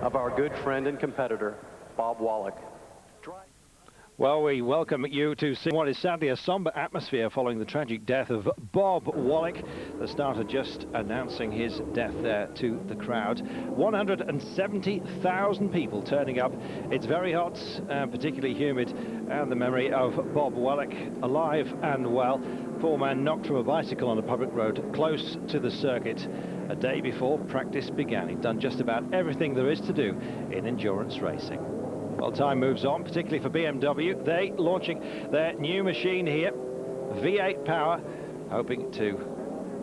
of our good friend and competitor, Bob Wallach. Well, we welcome you to see what is sadly a somber atmosphere following the tragic death of Bob Wallach. The starter just announcing his death there to the crowd. 170,000 people turning up. It's very hot and particularly humid, and the memory of Bob Wallach, alive and well. Poor man knocked from a bicycle on a public road close to the circuit a day before practice began. He'd done just about everything there is to do in endurance racing. Well, time moves on, particularly for BMW. They launching their new machine here, V8 power, hoping to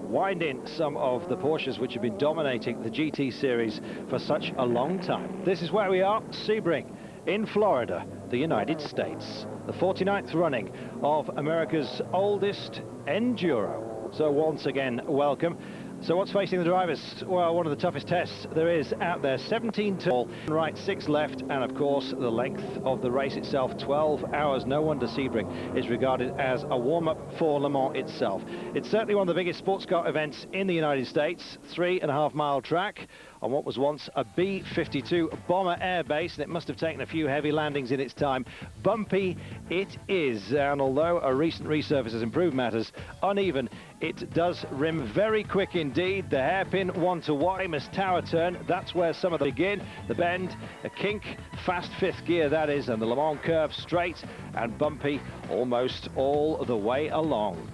wind in some of the Porsches which have been dominating the GT series for such a long time. This is where we are, Sebring in Florida, the United States. The 49th running of America's oldest enduro. So once again, welcome. So what's facing the drivers? Well, one of the toughest tests there is out there. 17 to right, 6 left, and of course the length of the race itself, 12 hours. No wonder Sebring is regarded as a warm-up for Le Mans itself. It's certainly one of the biggest sports car events in the United States. 3.5-mile track on what was once a B-52 bomber air base, and it must have taken a few heavy landings in its time. Bumpy it is, and although a recent resurface has improved matters, uneven, it does rim very quick indeed. The hairpin one to famous tower turn, that's where some of them begin. The bend, a kink, fast fifth gear that is, and the Le Mans curve straight and bumpy almost all the way along.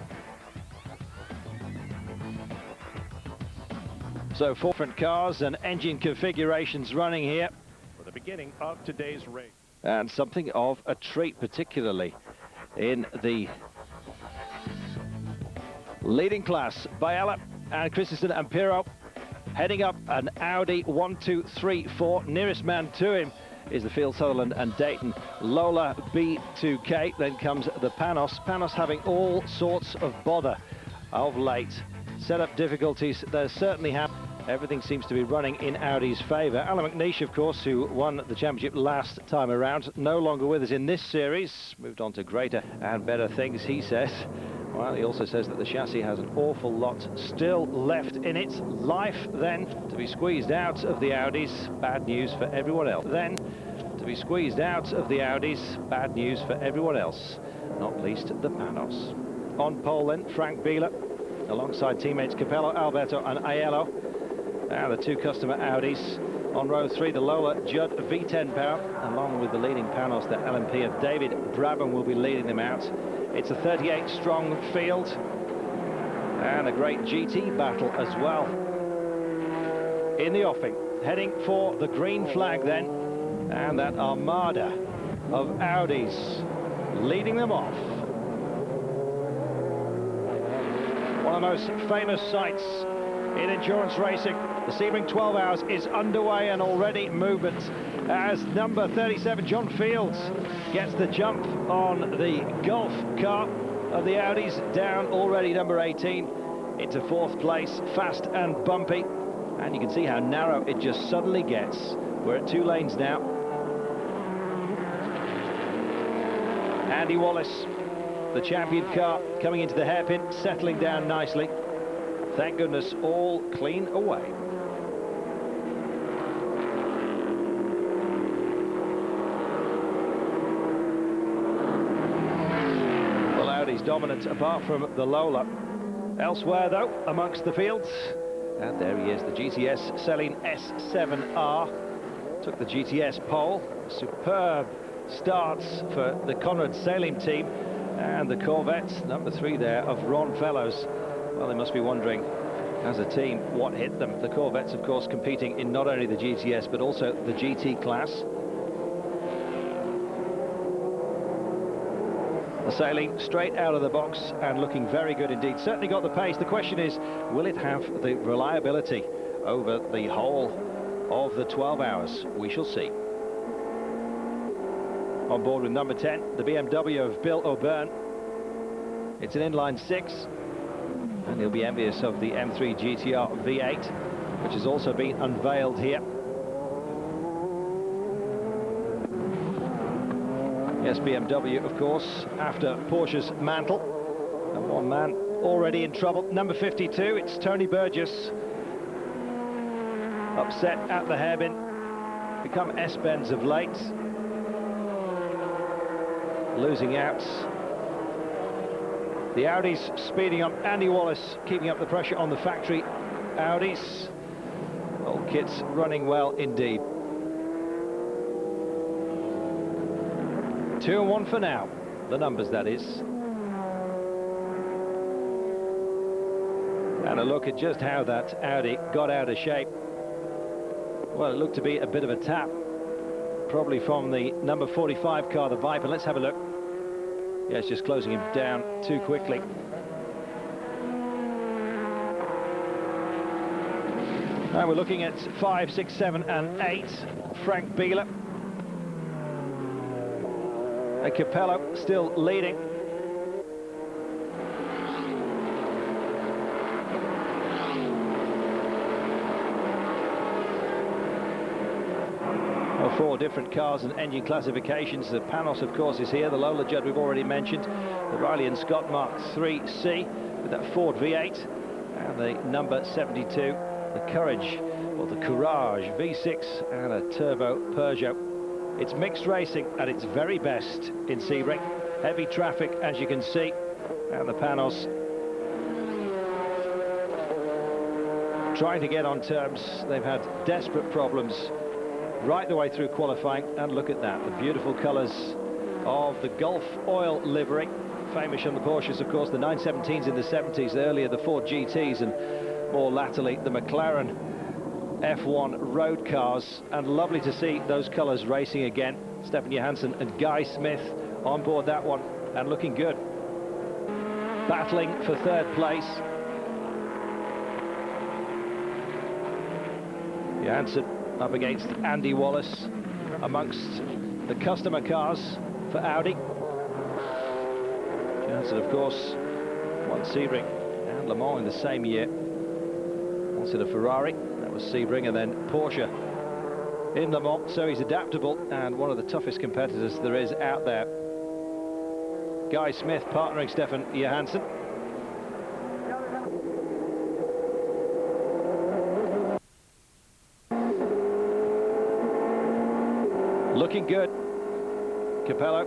So 4 different cars and engine configurations running here for the beginning of today's race. And something of a treat, particularly in the leading class. Biella and Christensen and Pirro heading up an Audi 1, 2, 3, 4. Nearest man to him is the Field Sutherland and Dayton Lola B2K. Then comes the Panos. Panos having all sorts of bother of late. Setup difficulties there certainly have. Everything seems to be running in Audi's favour. Alan McNeish, of course, who won the championship last time around, no longer with us in this series. Moved on to greater and better things, he says. Well, he also says that the chassis has an awful lot still left in its life. Then, to be squeezed out of the Audis, bad news for everyone else. Then, to be squeezed out of the Audis, bad news for everyone else, not least the Panos. On pole then, Frank Bieler, alongside teammates Capello, Alberto and Aiello. And the 2 customer Audis. On row 3, the Lola Judd V10 power, along with the leading Panos, the LMP of David Brabham will be leading them out. It's a 38-strong field, and a great GT battle as well. In the offing, heading for the green flag then, and that armada of Audis leading them off. One of the most famous sights in endurance racing. The Sebring 12 hours is underway, and already movement as number 37 John Fields gets the jump on the Golf car of the Audis, down already number 18 into 4th place, fast and bumpy, and you can see how narrow it just suddenly gets. We're at 2 lanes now. Andy Wallace, the champion car, coming into the hairpin, settling down nicely. Thank goodness, all clean away. Well, Audi's dominant apart from the Lola. Elsewhere, though, amongst the fields, and there he is, the GTS Celine S7R. Took the GTS pole. Superb starts for the Conrad Salim team, and the Corvette, number 3 there, of Ron Fellows. Well, they must be wondering, as a team, what hit them. The Corvettes, of course, competing in not only the GTS, but also the GT class. The Sailing straight out of the box and looking very good indeed. Certainly got the pace. The question is, will it have the reliability over the whole of the 12 hours? We shall see. On board with number 10, the BMW of Bill O'Byrne. It's an inline 6. And he'll be envious of the M3 GTR V8, which has also been unveiled here. Yes, BMW, of course, after Porsche's mantle. And one man already in trouble. Number 52, it's Tony Burgess. Upset at the hairpin. become S-bends of late. Losing out. The Audis speeding up. Andy Wallace keeping up the pressure on the factory Audis. Old kits running well indeed. 2 and 1 for now. The numbers, that is. And a look at just how that Audi got out of shape. Well, it looked to be a bit of a tap, probably from the number 45 car, the Viper. Let's have a look. Yeah, it's just closing him down too quickly. Now we're looking at 5, 6, 7 and 8. Frank Bieler. And Capello still leading. Well, 4 different cars and engine classifications. The Panos, of course, is here. The Lola Judd we've already mentioned. The Riley and Scott Mark 3C with that Ford V8. And the number 72, the Courage, or the Courage V6 and a turbo Peugeot. It's mixed racing at its very best in Sebring. Heavy traffic, as you can see, and the Panos trying to get on terms. They've had desperate problems right the way through qualifying, and look at that, the beautiful colours of the Gulf oil livery, famous on the Porsches, of course, the 917s in the 70s, earlier the Ford GTs, and more latterly the McLaren F1 road cars. And lovely to see those colours racing again. Stefan Johansson and Guy Smith on board that one, and looking good, battling for 3rd place. Johansson up against Andy Wallace amongst the customer cars for Audi. Johansson, of course, won Sebring and Le Mans in the same year. Once in a Ferrari, that was Sebring, and then Porsche in Le Mans, so he's adaptable and one of the toughest competitors there is out there. Guy Smith partnering Stefan Johansson. Looking good. Capello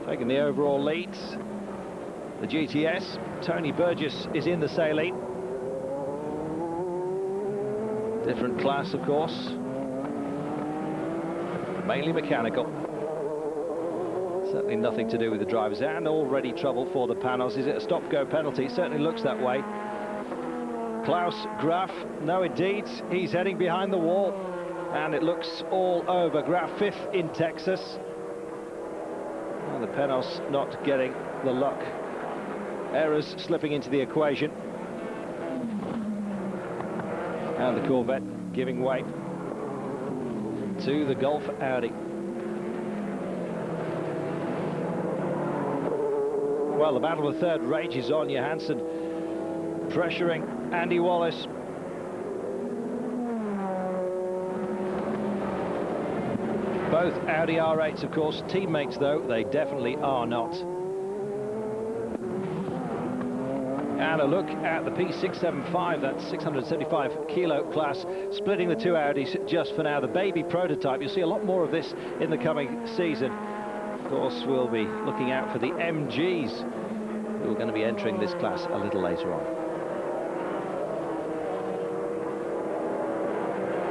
taking the overall lead. The GTS, Tony Burgess is in the saline. Different class, of course. Mainly mechanical. Certainly nothing to do with the drivers, and already trouble for the Panos. Is it a stop-go penalty? It certainly looks that way. Klaus Graf, no indeed, he's heading behind the wall. And it looks all over. Graf 5th in Texas. And the Panos not getting the luck. Errors slipping into the equation. And the Corvette giving way to the Gulf Audi. Well, the battle for 3rd rages on. Johansson pressuring Andy Wallace. Both Audi R8s, of course, teammates, though they definitely are not. And a look at the P675, that 675 kilo class, splitting the 2 Audis just for now. The baby prototype. You'll see a lot more of this in the coming season. Of course, we'll be looking out for the MGs, who are going to be entering this class a little later on.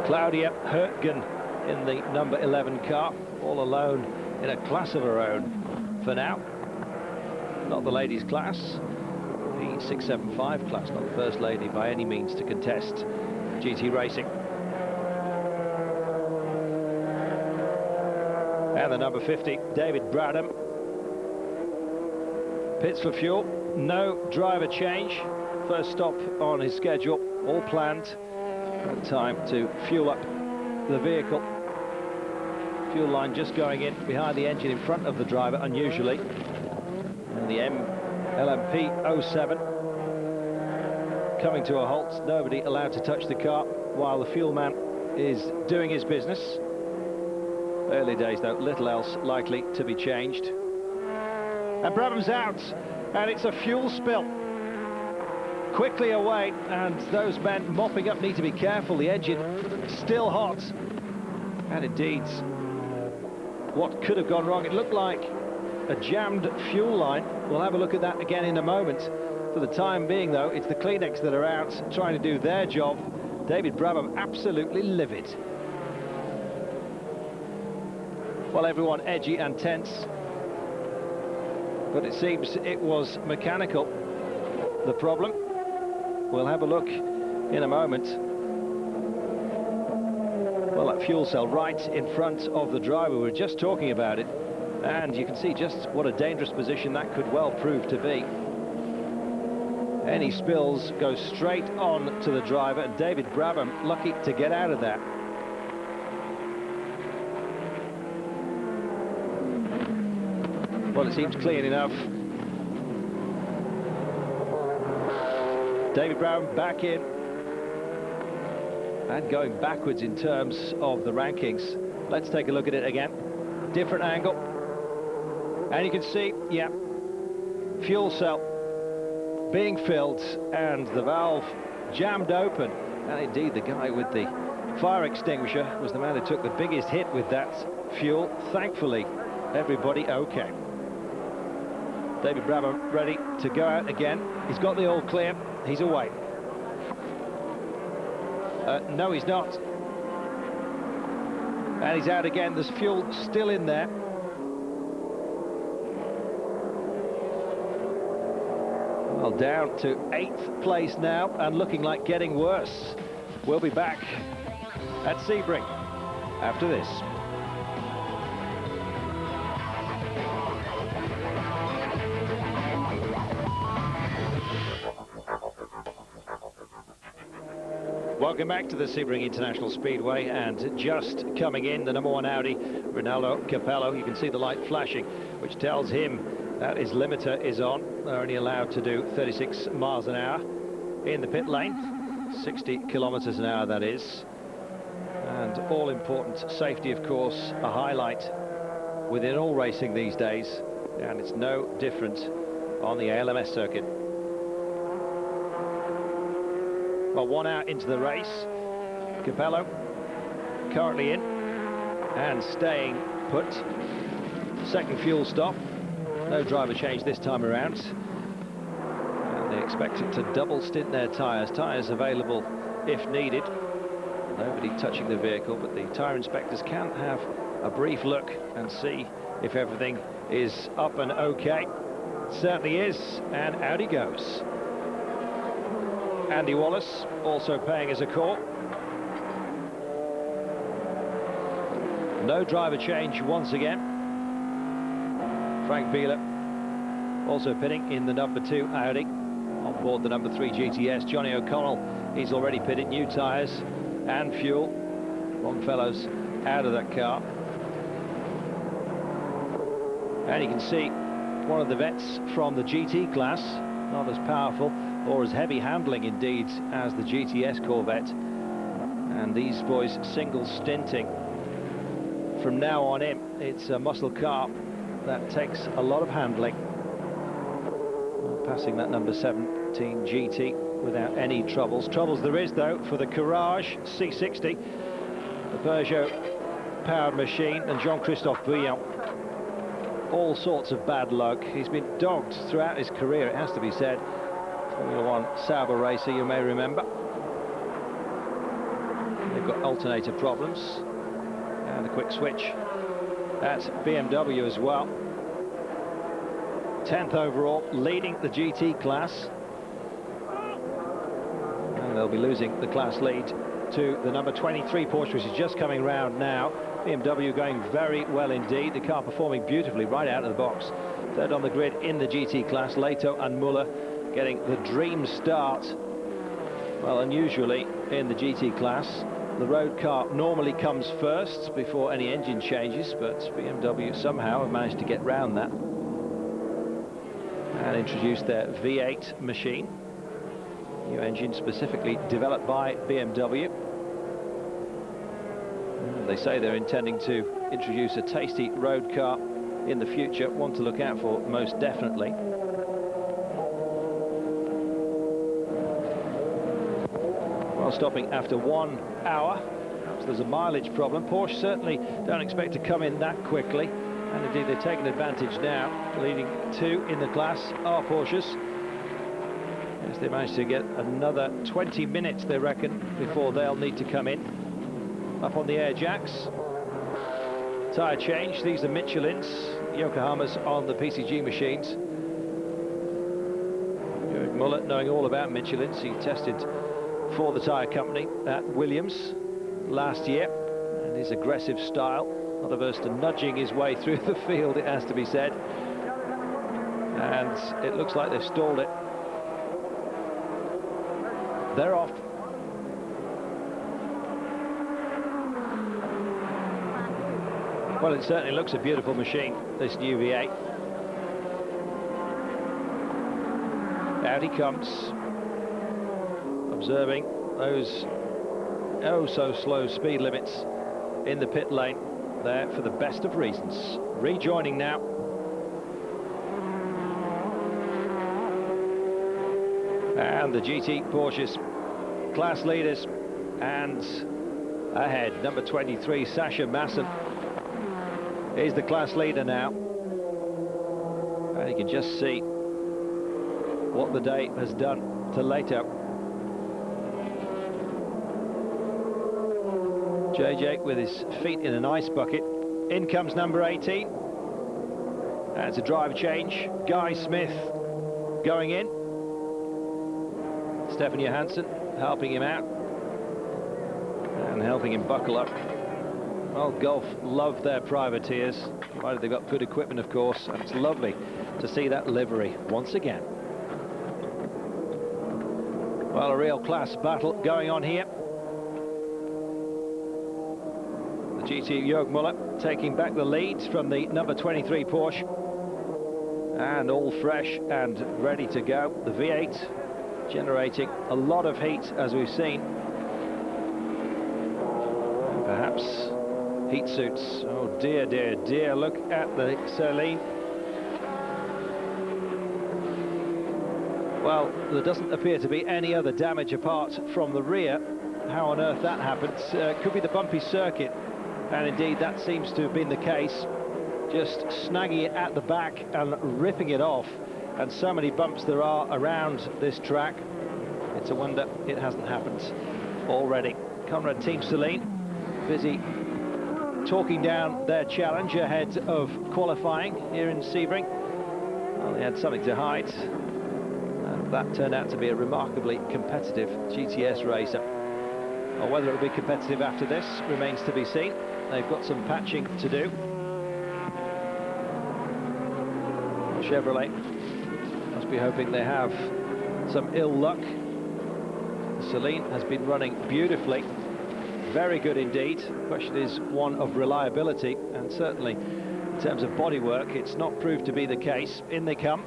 Claudia Hertgen in the number 11 car, all alone in a class of her own for now. Not the ladies' class, the 675 class, not the first lady by any means to contest GT racing. And the number 50, David Bradham. Pits for fuel, no driver change. First stop on his schedule, all planned. Time to fuel up the vehicle. Fuel line just going in behind the engine in front of the driver, unusually. And the LMP 07 coming to a halt. Nobody allowed to touch the car while the fuel man is doing his business. Early days, though, little else likely to be changed. And Brabham's out, and it's a fuel spill. Quickly away, and those men mopping up need to be careful. The engine still hot. And indeed, what could have gone wrong? It looked like a jammed fuel line. We'll have a look at that again in a moment. For the time being, though, it's the Kleenex that are out trying to do their job. David Brabham absolutely livid. Well, everyone edgy and tense, but it seems it was mechanical, the problem. We'll have a look in a moment. Well, that fuel cell right in front of the driver, we were just talking about it, and you can see just what a dangerous position that could well prove to be. Any spills go straight on to the driver, and David Brabham lucky to get out of that. Well, it seems clean enough. David Brabham back in. And going backwards in terms of the rankings. Let's take a look at it again. Different angle. And you can see, yeah, fuel cell being filled and the valve jammed open. And indeed, the guy with the fire extinguisher was the man who took the biggest hit with that fuel. Thankfully, everybody okay. David Brabham ready to go out again. He's got the all clear. He's away. No, he's not. And he's out again. There's fuel still in there. Well, down to 8th place now and looking like getting worse. We'll be back at Sebring after this. Welcome back to the Sebring International Speedway, and just coming in, the #1 Audi, Ronaldo Capello. You can see the light flashing, which tells him that his limiter is on. They're only allowed to do 36 miles an hour in the pit lane, 60 kilometers an hour that is. And all important safety, of course, a highlight within all racing these days, and it's no different on the ALMS circuit. Well, 1 hour into the race, Capello currently in and staying put. Second fuel stop, no driver change this time around. And they expect it to double stint their tyres available if needed. Nobody touching the vehicle, but the tyre inspectors can have a brief look and see if everything is up and okay. It certainly is, and out he goes. Andy Wallace also paying us a call. No driver change once again. Frank Bieler also pitting in the #2 Audi. On board the #3 GTS, Johnny O'Connell, he's already pitted. New tyres and fuel. Longfellow's out of that car. And you can see one of the vets from the GT class, not as powerful or as heavy handling indeed as the GTS Corvette, and these boys single stinting. From now on in, it's a muscle car that takes a lot of handling. Passing that #17 GT without any troubles. Troubles there is, though, for the Courage C60, the Peugeot powered machine, and Jean-Christophe Bouillon. All sorts of bad luck. He's been dogged throughout his career, it has to be said. Formula 1 Sauber racer, you may remember. They've got alternator problems. And a quick switch at BMW as well. 10th overall, leading the GT class. And they'll be losing the class lead to the #23 Porsche, which is just coming round now. BMW going very well indeed. The car performing beautifully right out of the box. Third on the grid in the GT class, Leto and Muller getting the dream start. Well, unusually in the GT class, the road car normally comes first before any engine changes, but BMW somehow have managed to get round that and introduce their V8 machine. New engine specifically developed by BMW. They say they're intending to introduce a tasty road car in the future, one to look out for most definitely. Well, stopping after 1 hour, perhaps there's a mileage problem. Porsche certainly don't expect to come in that quickly, and indeed they've taken advantage now. Leading two in the class are Porsches. Yes, they managed to get another 20 minutes, they reckon, before they'll need to come in. Up on the air jacks. Tyre change, these are Michelin's, Yokohama's on the PCG machines. Jörg Müller knowing all about Michelin's, he tested for the tyre company at Williams last year, and his aggressive style, not averse to nudging his way through the field, it has to be said. And it looks like they've stalled it. They're off. Well, it certainly looks a beautiful machine, this new V8. Out he comes, observing those oh-so-slow speed limits in the pit lane there for the best of reasons. Rejoining now. And the GT Porsches, class leaders, and ahead, number 23, Sascha Maassen, is the class leader now. And you can just see what the day has done to Leto. JJ with his feet in an ice bucket. In comes number 18. That's a drive change. Guy Smith going in. Stefan Johansson helping him out and helping him buckle up. Well, Gulf love their privateers, provided they've got good equipment, of course, and it's lovely to see that livery once again. Well, a real class battle going on here. The GT Jörg Müller taking back the lead from the number 23 Porsche, and all fresh and ready to go. The V8 generating a lot of heat, as we've seen. And perhaps heat suits. Oh dear, dear, dear. Look at the Celine. Well, there doesn't appear to be any other damage apart from the rear. How on earth that happened? Could be the bumpy circuit. And indeed, that seems to have been the case. Just snagging it at the back and ripping it off. And so many bumps there are around this track. It's a wonder it hasn't happened already. Conrad Team Celine busy talking down their challenge ahead of qualifying here in Sebring. Well, they had something to hide, and that turned out to be a remarkably competitive GTS racer. Well, whether it will be competitive after this remains to be seen. They've got some patching to do. Chevrolet must be hoping they have some ill luck. Celine has been running beautifully. Very good indeed. The question is one of reliability, and certainly in terms of bodywork, it's not proved to be the case. In they come.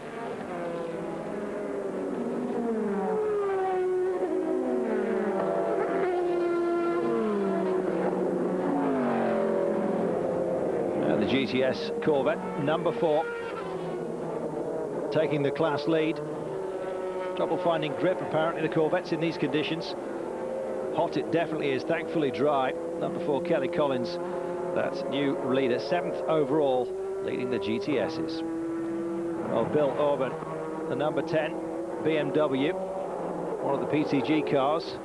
And the GTS Corvette, number 4, taking the class lead. Trouble finding grip, apparently, the Corvettes in these conditions. Hot it definitely is, thankfully dry. Number 4, Kelly Collins, that's new leader, 7th overall, leading the GTSs. Well, Bill Orban, the number 10, BMW, one of the PCG cars.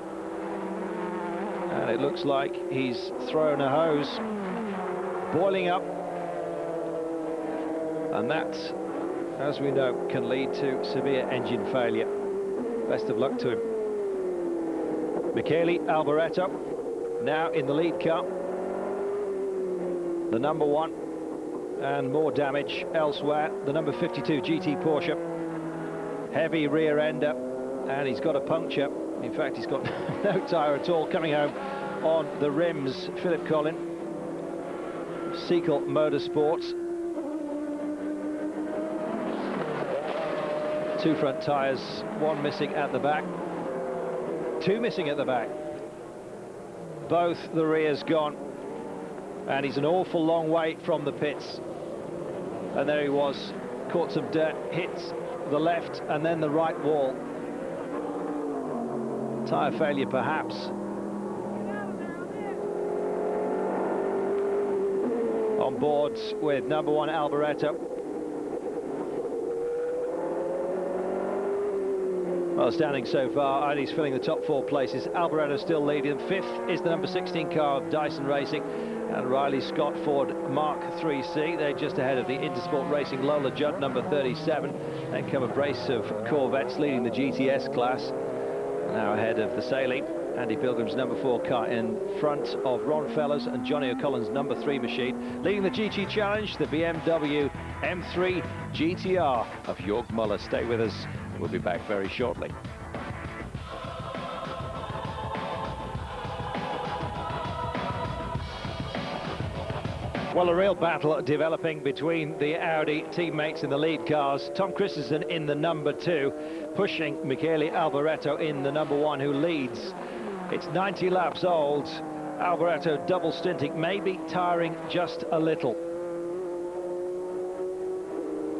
And it looks like he's thrown a hose, boiling up. And that, as we know, can lead to severe engine failure. Best of luck to him. Michele Alboreto now in the lead car, the number 1, and more damage elsewhere. The number 52 GT Porsche, heavy rear ender, and he's got a puncture. In fact, he's got no tyre at all. Coming home on the rims, Philip Collin, Sequel Motorsports. 2 front tyres, 1 missing at the back, 2 missing at the back. Both the rears gone, and he's an awful long way from the pits. And there he was, caught some dirt, hits the left and then the right wall. Tyre failure perhaps. on board with number 1 Alboreto. Well, standing so far, Ides filling the top 4 places. Alboreto still leading. 5th is the number 16 car of Dyson Racing, and Riley Scott Ford Mark 3C. They're just ahead of the Intersport Racing Lola Judd, number 37. Then come a brace of Corvettes leading the GTS class. Now ahead of the Sailing. Andy Pilgrim's number 4 car in front of Ron Fellows and Johnny O'Cullen's number 3 machine. Leading the GT Challenge, the BMW M3 GTR of Jörg Müller. Stay with us. We'll be back very shortly. Well, a real battle developing between the Audi teammates in the lead cars. Tom Christensen in the number 2, pushing Michele Alboreto in the number 1, who leads. It's 90 laps old. Alboreto double stinting, maybe tiring just a little.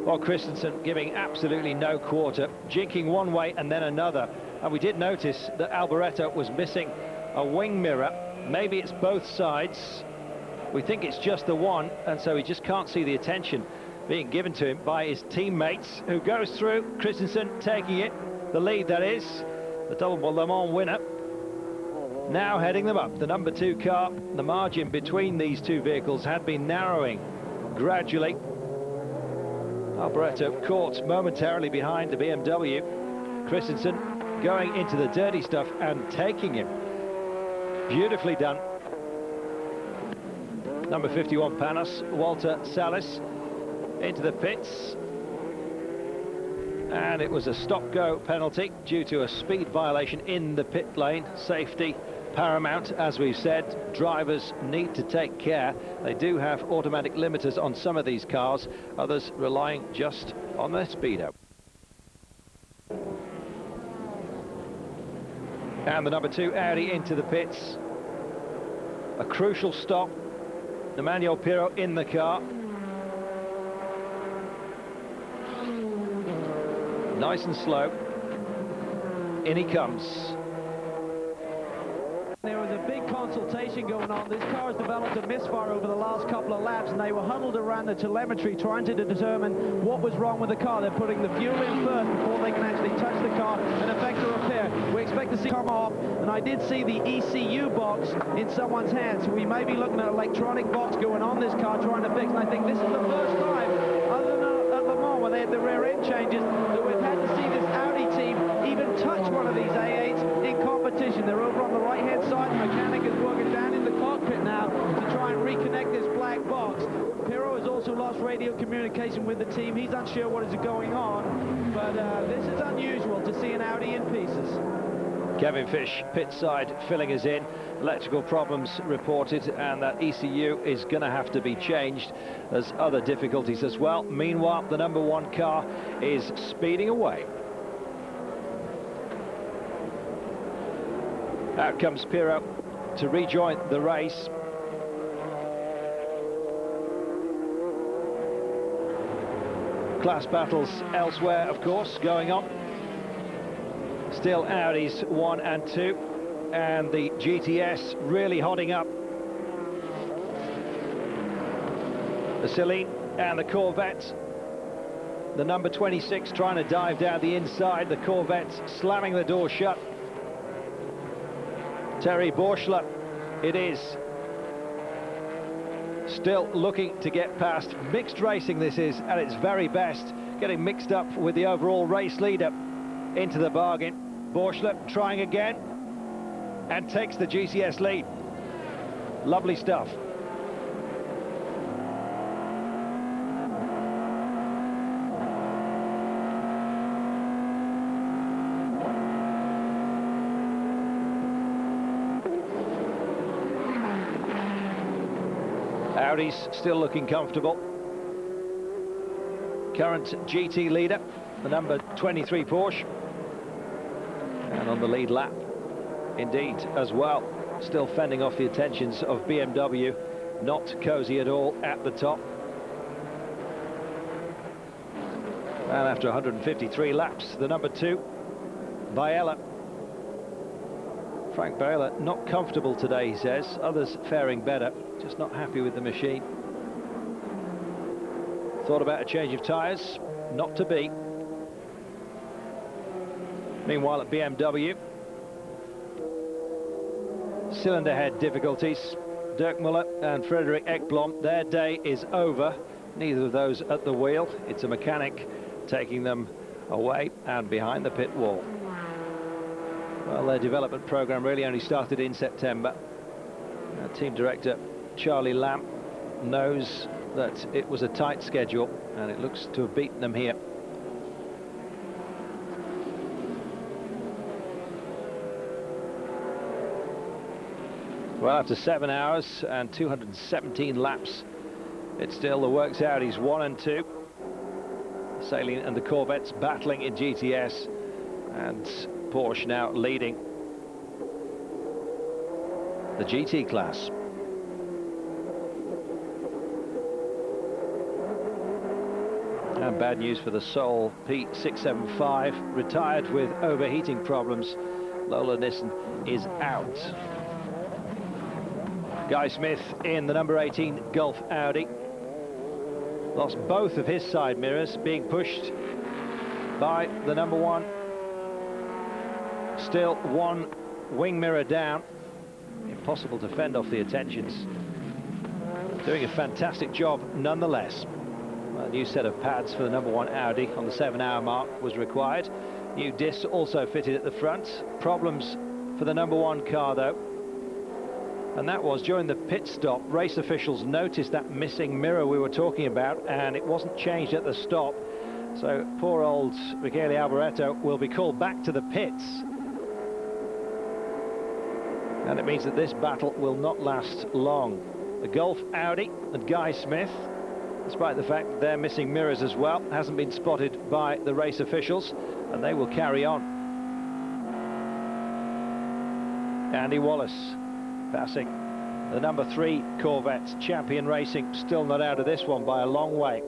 Well, Christensen giving absolutely no quarter, jinking one way and then another. And we did notice that Alboreto was missing a wing mirror. Maybe it's both sides. We think it's just the one, and so he just can't see the attention being given to him by his teammates, who goes through. Christensen taking it, the lead that is, the double Le Mans winner. Now heading them up, the number 2 car. The margin between these two vehicles had been narrowing gradually. Alboreto caught momentarily behind the BMW. Christensen going into the dirty stuff and taking him. Beautifully done. Number 51 Panos, Walter Salis, into the pits. And it was a stop-go penalty due to a speed violation in the pit lane. Safety paramount, as we've said. Drivers need to take care. They do have automatic limiters on some of these cars, others relying just on their speedo. And the number 2 Audi into the pits. A crucial stop. Emmanuel Pirro in the car. Nice and slow. In he comes. There was a big consultation going on. This car has developed a misfire over the last couple of laps, and they were huddled around the telemetry trying to determine what was wrong with the car. They're putting the fuel in first before they can actually touch the car and effect a repair. We expect to see it come off, and I did see the ECU box in someone's hand, so we may be looking at an electronic box going on this car trying to fix, and I think this is the first time, other than at Le Mans, where they had the rear end changes, that we've had to see this Audi team even touch one of these A8s in competition. They're over on the right-hand side. The mechanic is working down in the cockpit now to try and reconnect this black box. Pirro has also lost radio communication with the team. He's unsure what is going on, but this is unusual to see an Audi in pieces. Kevin Fish, pit side, filling us in. Electrical problems reported, and that ECU is going to have to be changed. There's other difficulties as well. Meanwhile, the number 1 car is speeding away. Out comes Pirro to rejoin the race. Class battles elsewhere, of course, going on. Still Audis 1 and 2, and the GTS really hotting up. The Celine and the Corvette. The number 26 trying to dive down the inside. The Corvette slamming the door shut. Terry Borschler, it is. Still looking to get past. Mixed racing this is at its very best. Getting mixed up with the overall race leader into the bargain. Borschler trying again and takes the GCS lead. Lovely stuff. Audi's still looking comfortable. Current GT leader, the number 23 Porsche. And on the lead lap, indeed, as well. Still fending off the attentions of BMW. Not cosy at all at the top. And after 153 laps, the number 2, Biella. Frank Biella not comfortable today, he says. Others faring better, just not happy with the machine. Thought about a change of tyres, not to be. Meanwhile at BMW, cylinder head difficulties. Dirk Muller and Frederik Ekblom, their day is over. Neither of those at the wheel. It's a mechanic taking them away and behind the pit wall. Well, their development program really only started in September. Team director Charlie Lamb knows that it was a tight schedule, and it looks to have beaten them here. Well, after 7 hours and 217 laps, it still works out. He's 1 and 2. Saleen and the Corvettes battling in GTS, and Porsche now leading the GT class. And bad news for the Seoul P675, retired with overheating problems. Lola Nissen is out. Guy Smith in the number 18 Gulf Audi lost both of his side mirrors, being pushed by the number 1. Still one wing mirror down. Impossible to fend off the attentions. Doing a fantastic job nonetheless. A new set of pads for the number 1 Audi on the 7-hour mark was required. New discs also fitted at the front. Problems for the number 1 car though. And that was during the pit stop. Race officials noticed that missing mirror we were talking about, and it wasn't changed at the stop. So poor old Michele Alboreto will be called back to the pits. And it means that this battle will not last long. The Gulf Audi and Guy Smith, despite the fact that they're missing mirrors as well, hasn't been spotted by the race officials, and they will carry on. Andy Wallace passing the number 3 Corvette. Champion Racing still not out of this one by a long way.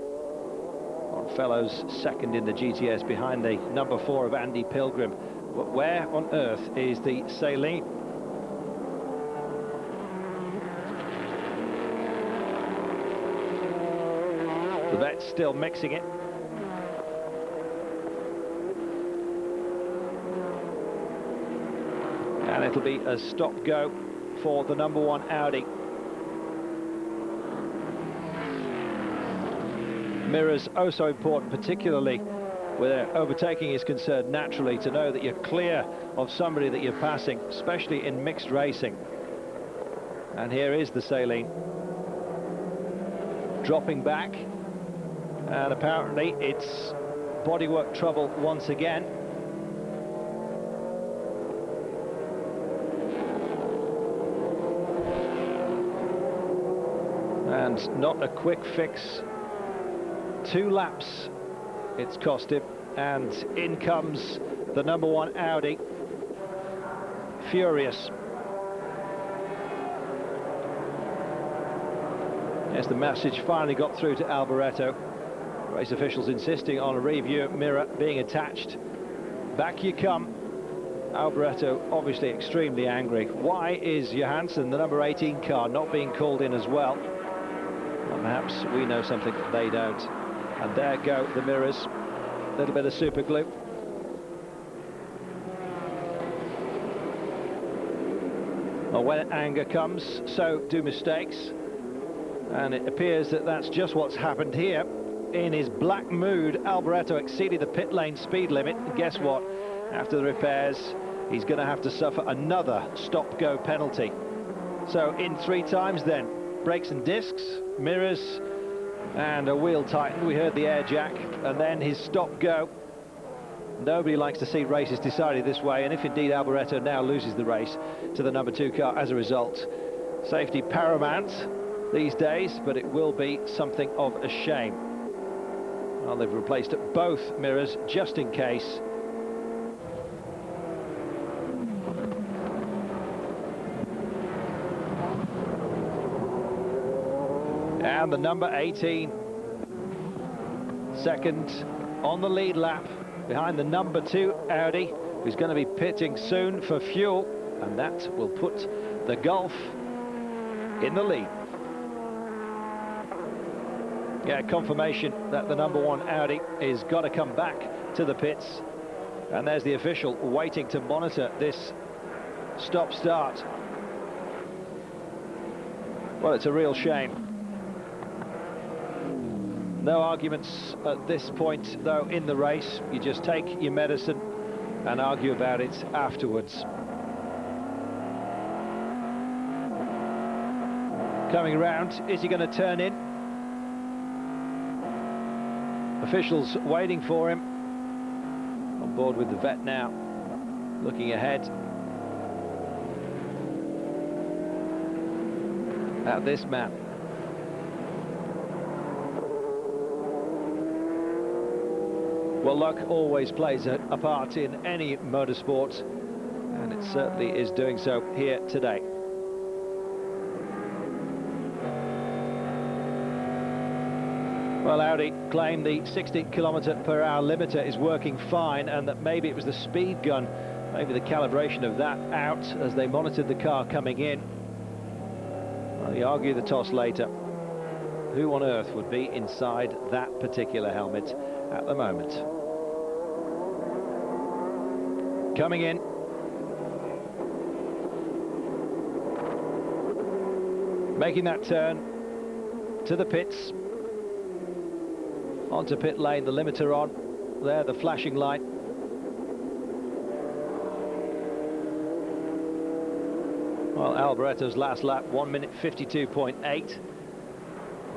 Longfellow's second in the GTS behind the number 4 of Andy Pilgrim. But where on earth is the Saleen? The vet's still mixing it. And it'll be a stop-go for the number 1 Audi. Mirrors oh so important, particularly where overtaking is concerned, naturally, to know that you're clear of somebody that you're passing, especially in mixed racing. And here is the Saleen dropping back, and apparently it's bodywork trouble once again. And not a quick fix. 2 laps it's cost him, and in comes the number 1 Audi, furious. Yes, the message finally got through to Alboreto. Race officials insisting on a review mirror being attached. Back you come. Alboreto obviously extremely angry. Why is Johansson, the number 18 car, not being called in as well? Well, perhaps we know something that they don't. And there go the mirrors. A little bit of super glue. Well, when anger comes, so do mistakes. And it appears that that's just what's happened here. In his black mood, Alboreto exceeded the pit lane speed limit. And guess what? After the repairs, he's going to have to suffer another stop-go penalty. So in 3 times then, brakes and discs, mirrors, and a wheel tighten. We heard the air jack, and then his stop-go. Nobody likes to see races decided this way, and if indeed Alboreto now loses the race to the number 2 car as a result, safety paramount these days, but it will be something of a shame. Well, they've replaced both mirrors just in case. And the number 18, second on the lead lap, behind the number 2 Audi, who's going to be pitting soon for fuel, and that will put the Gulf in the lead. Yeah, confirmation that the #1 Audi is got to come back to the pits. And there's the official waiting to monitor this stop-start. Well, it's a real shame. No arguments at this point, though, in the race. You just take your medicine and argue about it afterwards. Coming around, is he going to turn in? Officials waiting for him. On board with the vet now, looking ahead at this map. Well, luck always plays a part in any motorsport, and it certainly is doing so here today. Well, Audi claim the 60 km/h limiter is working fine, and that maybe it was the speed gun, maybe the calibration of that out as they monitored the car coming in. Well, you argue the toss later. Who on earth would be inside that particular helmet at the moment? Coming in. Making that turn to the pits. Onto pit lane, the limiter on. There, the flashing light. Well, Alboretto's last lap, 1 minute 52.8.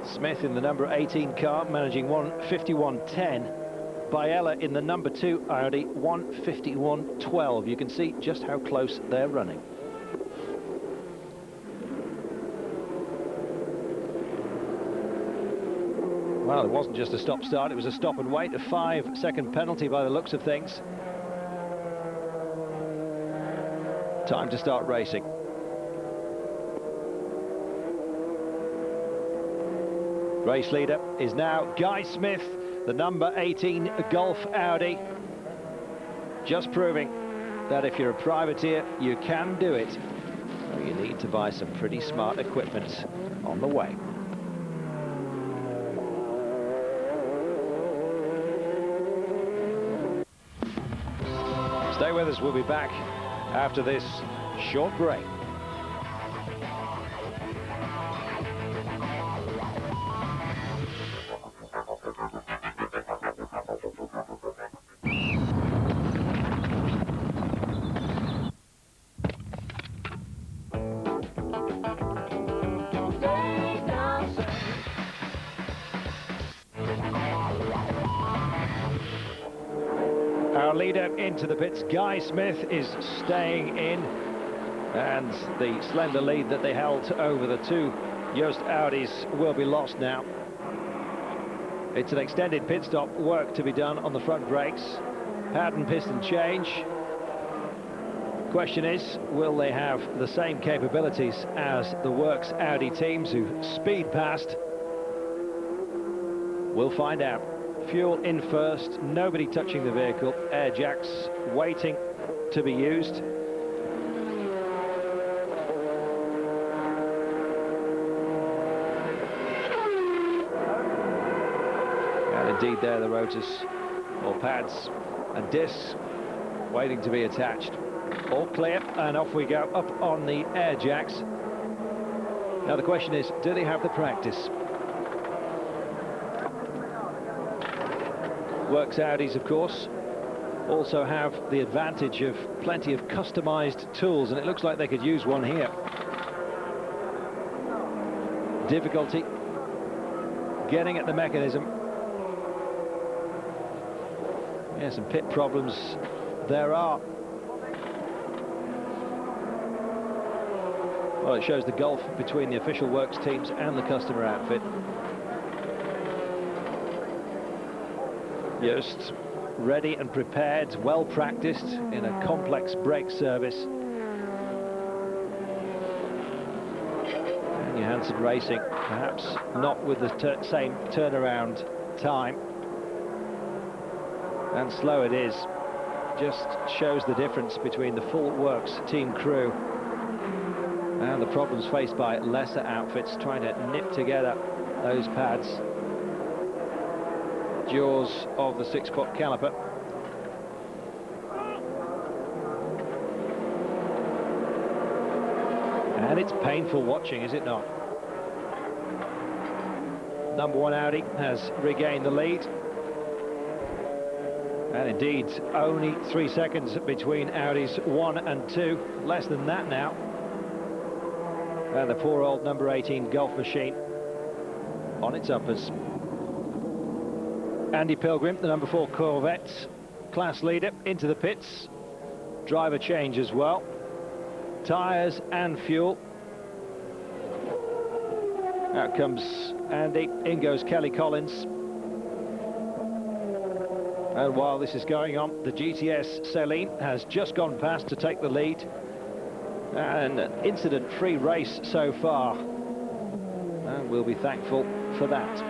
Smith in the number 18 car, managing 1:51.10. Biella in the number 2 Audi, 1:51.12. You can see just how close they're running. Well, it wasn't just a stop-start, it was a stop and wait, a 5-second penalty by the looks of things. Time to start racing. Race leader is now Guy Smith, the number 18 Golf Audi. Just proving that if you're a privateer, you can do it. You need to buy some pretty smart equipment on the way. Stay with us, we'll be back after this short break. Our leader into the pits, Guy Smith, is staying in, and the slender lead that they held over the two Yost Audis will be lost now. It's an extended pit stop, work to be done on the front brakes, pad and piston change. Question is, will they have the same capabilities as the Works Audi teams who speed past? We'll find out. Fuel in first, nobody touching the vehicle, air jacks waiting to be used. And indeed there the rotors, or pads and discs waiting to be attached. All clear, and off we go up on the air jacks. Now the question is, do they have the practice? Works Audis, of course, also have the advantage of plenty of customized tools, and it looks like they could use one here. Difficulty getting at the mechanism. Yeah, some pit problems there are. Well, it shows the gulf between the official works teams and the customer outfit. Just ready and prepared, well practiced in a complex brake service. And Johansson Racing, perhaps not with the same turnaround time. And slow it is. Just shows the difference between the full works team crew and the problems faced by lesser outfits trying to knit together those pads jaws of the 6-foot caliper. And it's painful watching, is it not? Number 1 Audi has regained the lead. And indeed, only 3 seconds between Audis 1 and 2. Less than that now. And the poor old number 18 Golf machine on its uppers. Andy Pilgrim, the number 4 Corvette, class leader, into the pits. Driver change as well. Tyres and fuel. Out comes Andy, in goes Kelly Collins. And while this is going on, the GTS Celine has just gone past to take the lead. And an incident-free race so far. And we'll be thankful for that.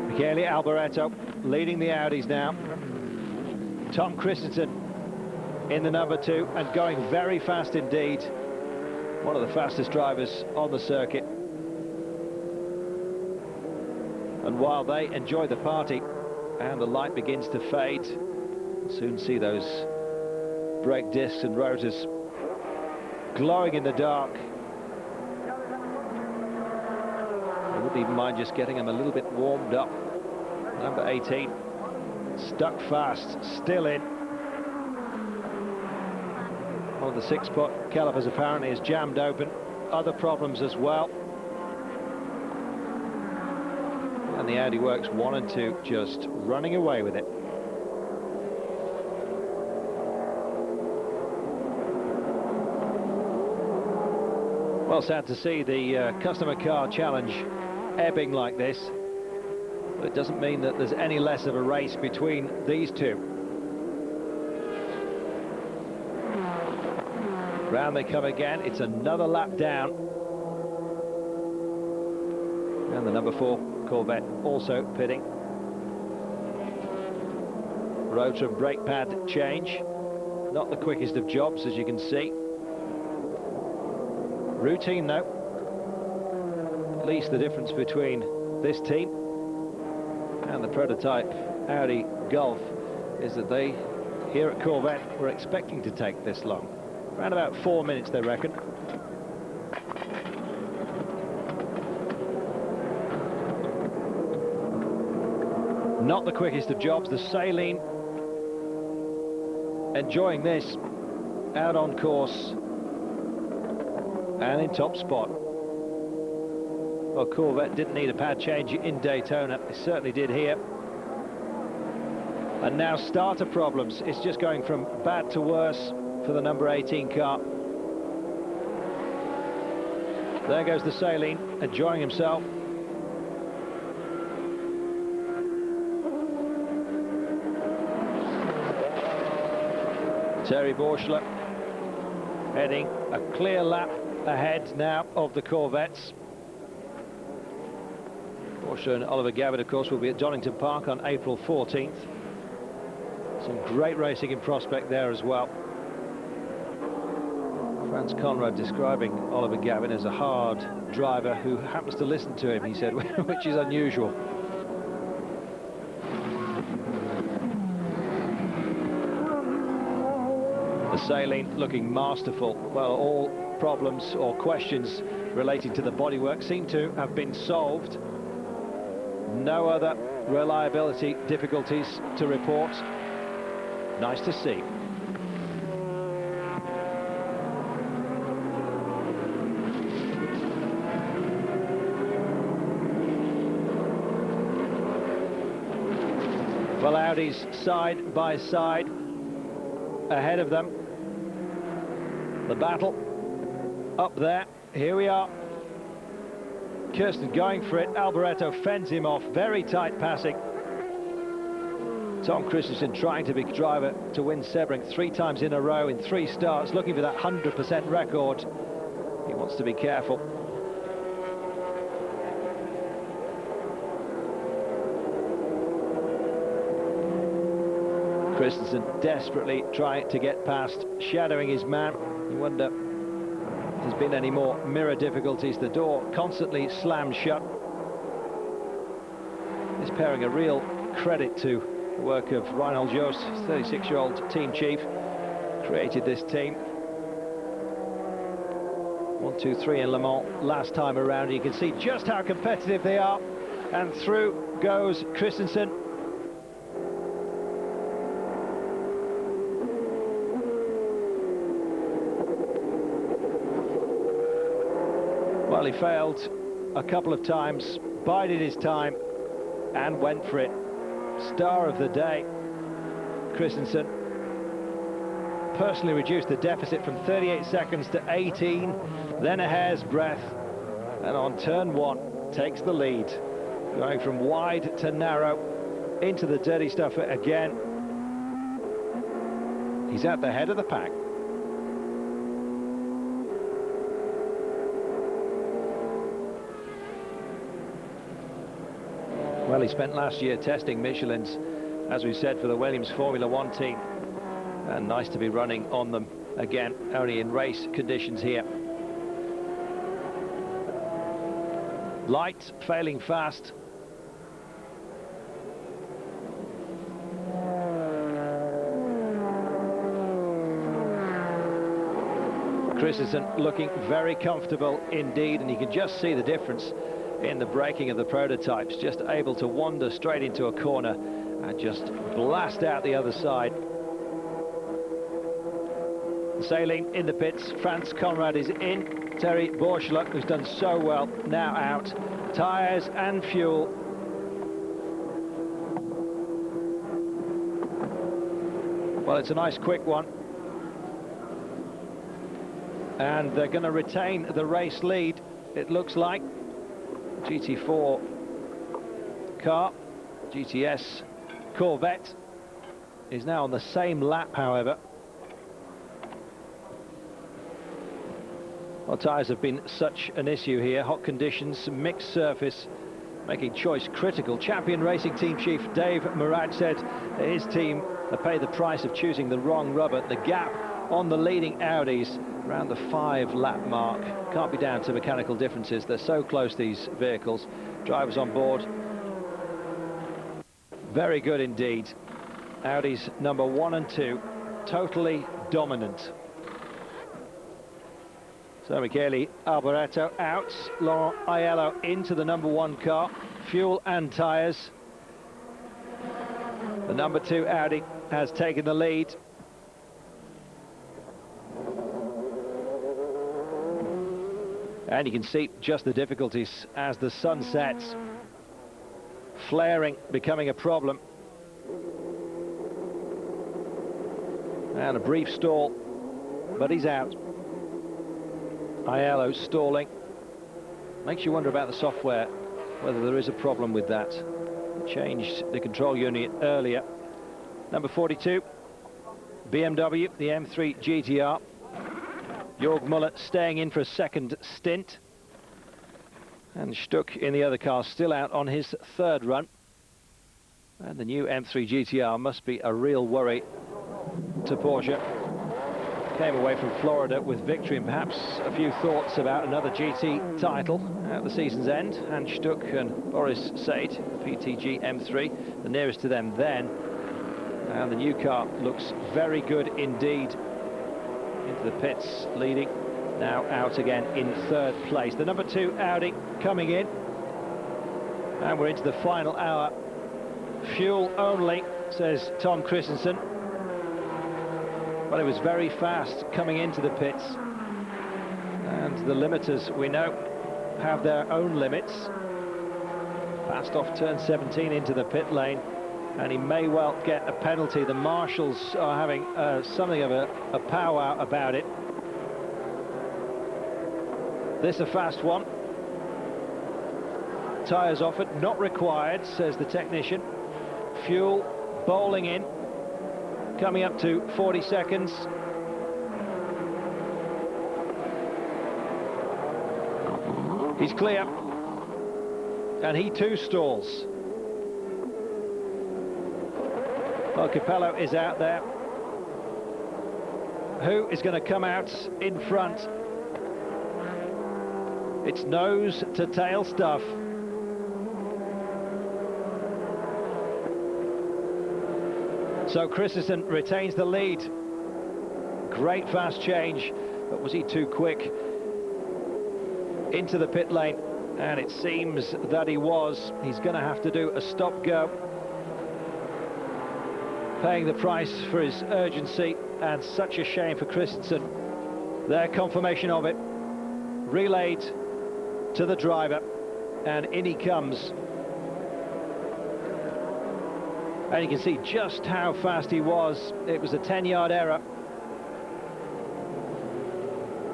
Michele Alboreto leading the Audis now. Tom Christensen in the number 2 and going very fast indeed. One of the fastest drivers on the circuit. And while they enjoy the party and the light begins to fade, we'll soon see those brake discs and rotors glowing in the dark. I wouldn't even mind just getting them a little bit warmed up. Number 18 stuck fast, still in. One of the 6-foot calipers apparently is jammed open. Other problems as well. And the Audi Works 1 and 2 just running away with it. Well, sad to see the customer car challenge ebbing like this, but it doesn't mean that there's any less of a race between these two. Round they come again. It's another lap down. And the number 4 Corvette also pitting. Rotor and brake pad change. Not the quickest of jobs, as you can see. Routine though. At least the difference between this team and the prototype Audi Golf is that they, here at Corvette, were expecting to take this long. Around about 4 minutes, they reckon. Not the quickest of jobs. The Saline enjoying this, out on course and in top spot. Well, Corvette didn't need a pad change in Daytona. They certainly did here. And now starter problems. It's just going from bad to worse for the number 18 car. There goes the Saline, enjoying himself. Terry Borschler heading a clear lap ahead now of the Corvettes. Borschler and Oliver Gavin, of course, will be at Donington Park on April 14th. Some great racing in prospect there as well. Franz Conrad describing Oliver Gavin as a hard driver who happens to listen to him, he said, which is unusual. The Saline looking masterful. Well, all problems or questions relating to the bodywork seem to have been solved. No other reliability difficulties to report. Nice to see. Well, Audis side by side ahead of them. The battle up there. Here we are. Kirsten going for it. Alboreto fends him off. Very tight passing. Tom Christensen trying to be driver to win Sebring 3 times in a row in 3 starts, looking for that 100% record. He wants to be careful. Christensen desperately trying to get past, shadowing his man. You wonder, there's been any more mirror difficulties. The door constantly slammed shut. This pairing a real credit to the work of Reinhold Joost, 36-year-old team chief, created this team. 1, 2, 3 in Le Mans last time around. You can see just how competitive they are. And through goes Christensen. Well, he failed a couple of times, bided his time and went for it. Star of the day, Christensen. Personally reduced the deficit from 38 seconds to 18, then a hair's breadth, and on turn 1 takes the lead, going from wide to narrow into the dirty stuff again. He's at the head of the pack. Well, he spent last year testing Michelin's, as we said, for the Williams Formula 1 team. And nice to be running on them again, only in race conditions here. Light, failing fast. Christensen looking very comfortable indeed, and you can just see the difference in the braking of the prototypes, just able to wander straight into a corner and just blast out the other side. Sailing in the pits, Franz Conrad is in. Terry Bourchler, who's done so well, now out. Tyres and fuel. Well, it's a nice quick one. And they're going to retain the race lead, it looks like. GT4 car, GTS Corvette, is now on the same lap, however. Well, tyres have been such an issue here. Hot conditions, mixed surface, making choice critical. Champion Racing Team Chief Dave Murad said that his team paid the price of choosing the wrong rubber. The gap on the leading Audis around the 5-lap mark. Can't be down to mechanical differences. They're so close, these vehicles. Drivers on board, very good indeed. Audi's number 1 and 2, totally dominant. So Michele Alboreto out, Laurent Aiello into the number 1 car, fuel and tyres. The number 2 Audi has taken the lead. And you can see just the difficulties as the sun sets. Flaring becoming a problem. And a brief stall, but he's out. Aiello stalling. Makes you wonder about the software, whether there is a problem with that. Changed the control unit earlier. Number 42, BMW, the M3 GTR. Jörg Muller staying in for a second stint. And Stuck in the other car, still out on his 3rd run. And the new M3 GTR must be a real worry to Porsche. Came away from Florida with victory and perhaps a few thoughts about another GT title at the season's end. And Stuck and Boris Said, PTG M3, the nearest to them then. And the new car looks very good indeed. Into the pits, leading, now out again in 3rd place. The number 2 Audi coming in, and we're into the final hour. Fuel only, says Tom Christensen. Well, it was very fast coming into the pits, and the limiters, we know, have their own limits. Fast off turn 17 into the pit lane, and he may well get a penalty. The marshals are having something of a powwow about it. This a fast one. Tyres offered, not required, says the technician. Fuel bowling in, coming up to 40 seconds. He's clear, and he too stalls. Well, Capello is out there. Who is going to come out in front? It's nose to tail stuff. So Christensen retains the lead. Great fast change, but was he too quick into the pit lane? And it seems that he was. He's going to have to do a stop-go, paying the price for his urgency, and such a shame for Christensen. Their confirmation of it, relayed to the driver, and in he comes. And you can see just how fast he was. It was a 10-yard error.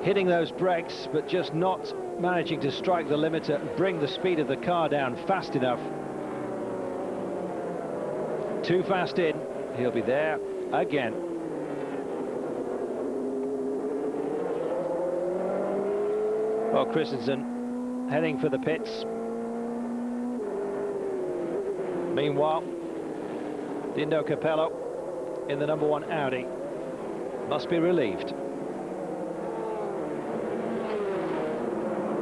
Hitting those brakes, but just not managing to strike the limiter and bring the speed of the car down fast enough. Too fast in. He'll be there again. Well, Christensen heading for the pits. Meanwhile, Dindo Capello in the number 1 Audi must be relieved.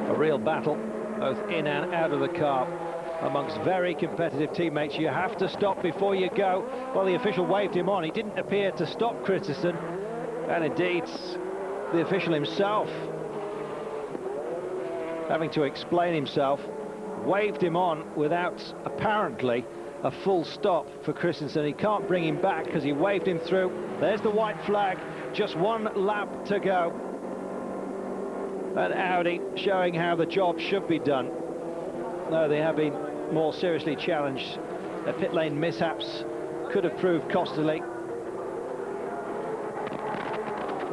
A real battle, both in and out of the car, amongst very competitive teammates. You have to stop before you go. Well, the official waved him on. He didn't appear to stop Christensen, and indeed, the official himself, having to explain himself, waved him on without apparently a full stop for Christensen. He can't bring him back because he waved him through. There's the white flag, just 1 lap to go. And Audi showing how the job should be done. No, they have been more seriously challenged. Their pit lane mishaps could have proved costly.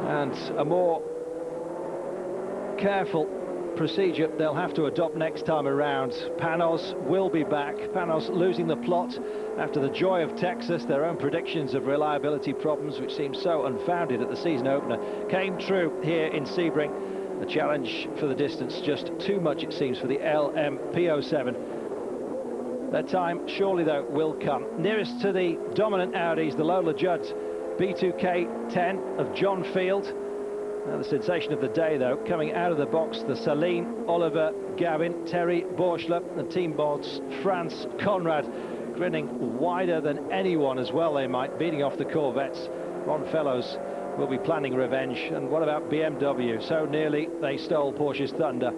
And a more careful procedure they'll have to adopt next time around. Panos will be back. Panos losing the plot after the joy of Texas. Their own predictions of reliability problems, which seemed so unfounded at the season opener, came true here in Sebring. A challenge for the distance, just too much it seems for the LMP07. Their time surely though will come. Nearest to the dominant Audis, the Lola Judd B2K10 of John Field. Now the sensation of the day though, coming out of the box, the Saline, Oliver, Gavin, Terry, Borschler, and Team Bods, France, Conrad, grinning wider than anyone as well they might, beating off the Corvettes. Ron Fellows will be planning revenge. And what about BMW? So nearly they stole Porsche's thunder.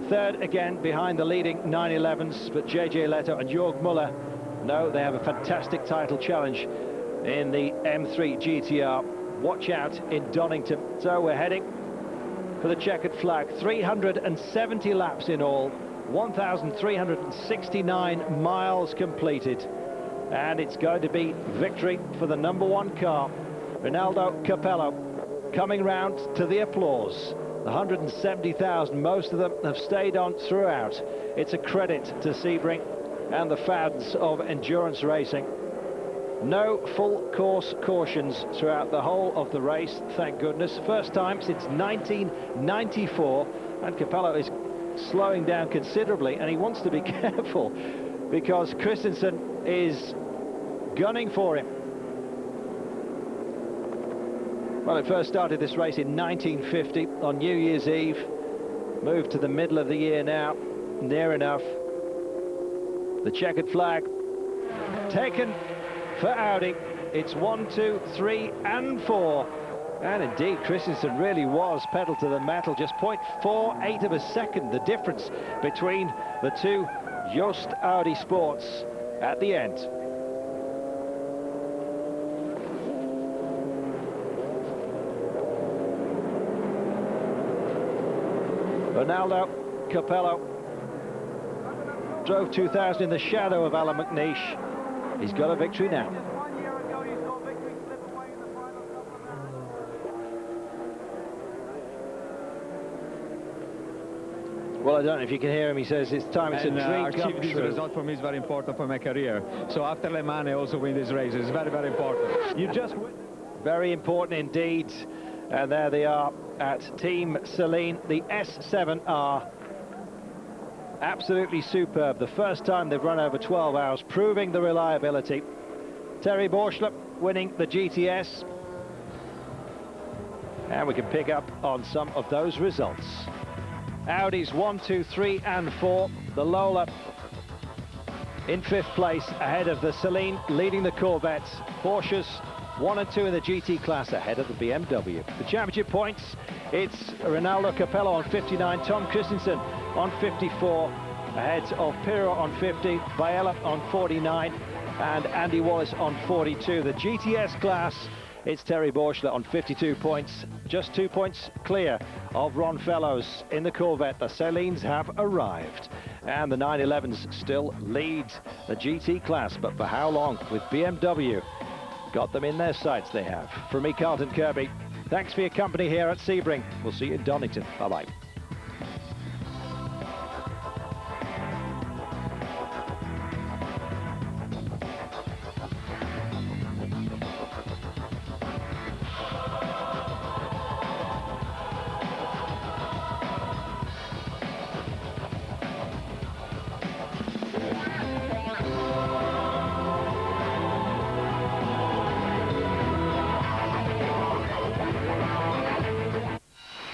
Third again behind the leading 911s, but JJ Leto and Jörg Müller, no, they have a fantastic title challenge in the M3 GTR. Watch out in Donington. So we're heading for the checkered flag. 370 laps in all, 1,369 miles completed, and it's going to be victory for the number 1 car. Rinaldo Capello coming round to the applause. The 170,000, most of them have stayed on throughout. It's a credit to Sebring and the fans of endurance racing. No full course cautions throughout the whole of the race, thank goodness. First time since 1994, and Capello is slowing down considerably, and he wants to be careful because Christensen is gunning for him. Well, it first started this race in 1950 on New Year's Eve. Moved to the middle of the year now, near enough. The checkered flag taken for Audi. It's 1, 2, 3 and 4. And indeed, Christensen really was pedal to the metal. Just 0.48 of a second, the difference between the two Jost Audi Sports at the end. Rinaldo Capello drove 2000 in the shadow of Alan McNeish. He's got a victory now. Well, I don't know if you can hear him. He says it's time. It's a dream come this true. result for me is very important for my career. So after Le Mans, I also win this race. It's very, very important. You just win. Very important indeed. And there they are at Team Saline, the S7R. Absolutely superb. The first time they've run over 12 hours, proving the reliability. Terry Borschler winning the GTS. And we can pick up on some of those results. Audis 1, 2, 3 and 4. The Lola in 5th place ahead of the Celine, leading the Corvettes. Porsches 1 and 2 in the GT class ahead of the BMW. The championship points, it's Ronaldo Capello on 59, Tom Christensen on 54, ahead of Pirro on 50, Biella on 49, and Andy Wallace on 42. The GTS class, it's Terry Borchler on 52 points, just 2 points clear of Ron Fellows in the Corvette. The Celines have arrived, and the 911s still lead the GT class, but for how long? With BMW got them in their sights, they have. From me, Carlton Kirby, thanks for your company here at Sebring. We'll see you in Donington. Bye-bye.